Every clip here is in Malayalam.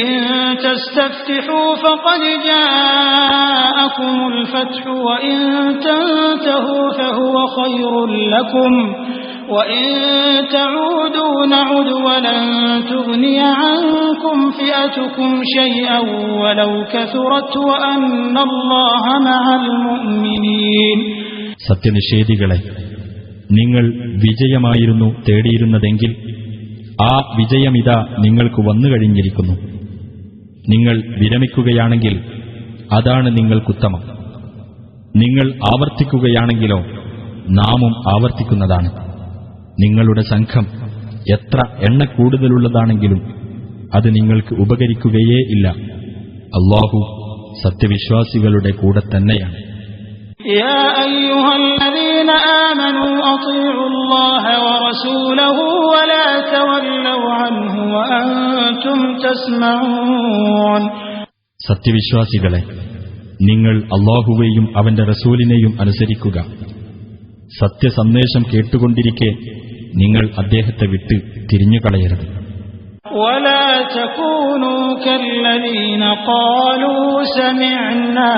إن تستفتحوا فقد جاءكم الفتح وإن تنتهوا فهو خير لكم وإن تعودوا نعد ولن تغني عنكم فئتكم شيئا ولو كثرت وأن الله مع المؤمنين. സത്യനിഷേധികളെ, നിങ്ങൾ വിജയമായിരുന്നു തേടിയിരുന്നതെങ്കിൽ ആ വിജയമിതാ നിങ്ങൾക്ക് വന്നു കഴിഞ്ഞിരിക്കുന്നു. നിങ്ങൾ വിരമിക്കുകയാണെങ്കിൽ അതാണ് നിങ്ങൾക്കുത്തമം. നിങ്ങൾ ആവർത്തിക്കുകയാണെങ്കിലോ നാമും ആവർത്തിക്കുന്നതാണ്. നിങ്ങളുടെ സംഘം എത്ര എണ്ണ കൂടുതലുള്ളതാണെങ്കിലും അത് നിങ്ങൾക്ക് ഉപകരിക്കുകയേ ഇല്ല. അല്ലാഹു സത്യവിശ്വാസികളുടെ കൂടെ തന്നെയാണ്. يا أيها الذين آمنوا أطيعوا الله ورسوله ولا تولوا عنه وأنتم تسمعون. സത്യവിശ്വാസികളെ, നിങ്ങൾ അല്ലാഹുവേയും അവന്റെ റസൂലിനെയും അനുസരിക്കുക. സത്യസന്ദേശം കേട്ടുകൊണ്ടിരിക്കെ നിങ്ങൾ അദ്ദേഹത്തെ വിട്ട് തിരിഞ്ഞുകളയരുത്. ولا تكونوا كالذين قالوا سمعنا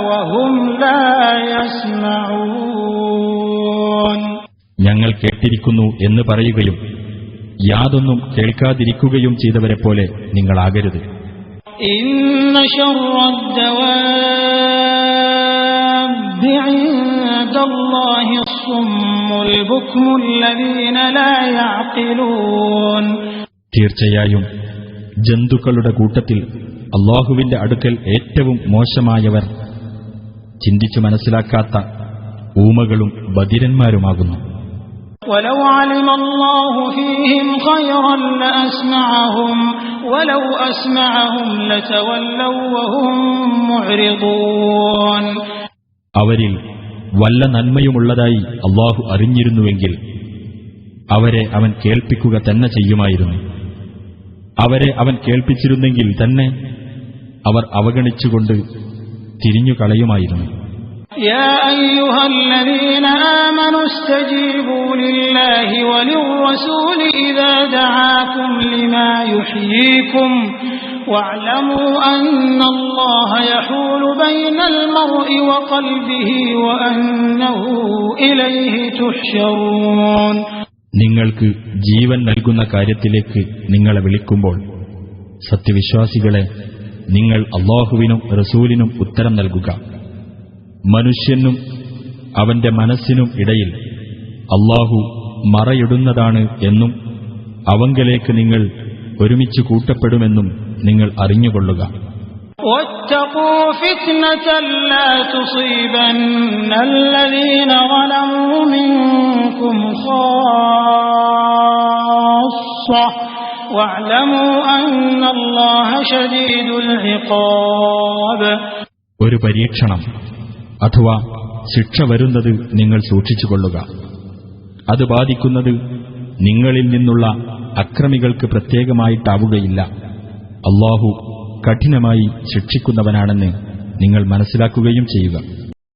وهم لا يسمعون. ഞങ്ങൾ കേട്ടിരിക്കുന്നു എന്ന് പറയുകയും യാതൊന്നും കേൾക്കാതിരിക്കുകയും ചെയ്തവരെ പോലെ നിങ്ങളാകരുത്. إن شر الدواب عند الله الصم البكم الذين لا يعقلون. തീർച്ചയായും ജന്തുക്കളുടെ കൂട്ടത്തിൽ അല്ലാഹുവിന്റെ അടുക്കൽ ഏറ്റവും മോശമായവർ ചിന്തിച്ചു മനസ്സിലാക്കാത്ത ഊമകളും ബധിരന്മാരുമാകുന്നു. ولو علم الله فيهم خيرا لأسمعهم ولو أسمعهم لتولوا وهم معرضون. അവരിൽ വല്ല നന്മയുമുള്ളതായി അല്ലാഹു അറിഞ്ഞിരുന്നുവെങ്കിൽ അവരെ അവൻ കേൾപ്പിക്കുക തന്നെ ചെയ്യുമായിരുന്നു. അവരെ അവൻ കേൾപ്പിച്ചിരുന്നെങ്കിൽ തന്നെ അവർ അവഗണിച്ചുകൊണ്ട് തിരിഞ്ഞുകളയുമായിരുന്നു. يا أيها الذين آمنوا استجيبوا لله وللرسول إذا دعاكم لما يحييكم واعلموا أن الله يحول بين المرء وقلبه وأنه إليه تحشرون. നിങ്ങൾക്ക് ജീവൻ നൽകുന്ന കാര്യത്തിലേക്ക് നിങ്ങളെ വിളിക്കുമ്പോൾ സത്യവിശ്വാസികളെ, നിങ്ങൾ അല്ലാഹുവിനും റസൂലിനും ഉത്തരം നൽകുക. മനുഷ്യനും അവന്റെ മനസ്സിനും ഇടയിൽ അല്ലാഹു മറയിടുന്നതാണ് എന്നും അവങ്കലേക്ക് നിങ്ങൾ ഒരുമിച്ച് കൂട്ടപ്പെടുമെന്നും നിങ്ങൾ അറിഞ്ഞുകൊള്ളുക. واتقوا فتنة لا تصيبن الذين ظلموا منكم خاصة واعلموا أن الله شديد العقاب. ഒരു പരീക്ഷണം അഥവാ ശിക്ഷ വരുന്നത് നിങ്ങൾ സൂക്ഷിച്ചുകൊള്ളുക. അത് ബാധിക്കുന്നത് നിങ്ങളിൽ നിന്നുള്ള അക്രമികൾക്ക് പ്രത്യേകമായിട്ടാവുകയില്ല. അല്ലാഹു കഠിനമായി ശിക്ഷിക്കുന്നവനാണെന്ന് നിങ്ങൾ മനസ്സിലാക്കുകയും ചെയ്യുക.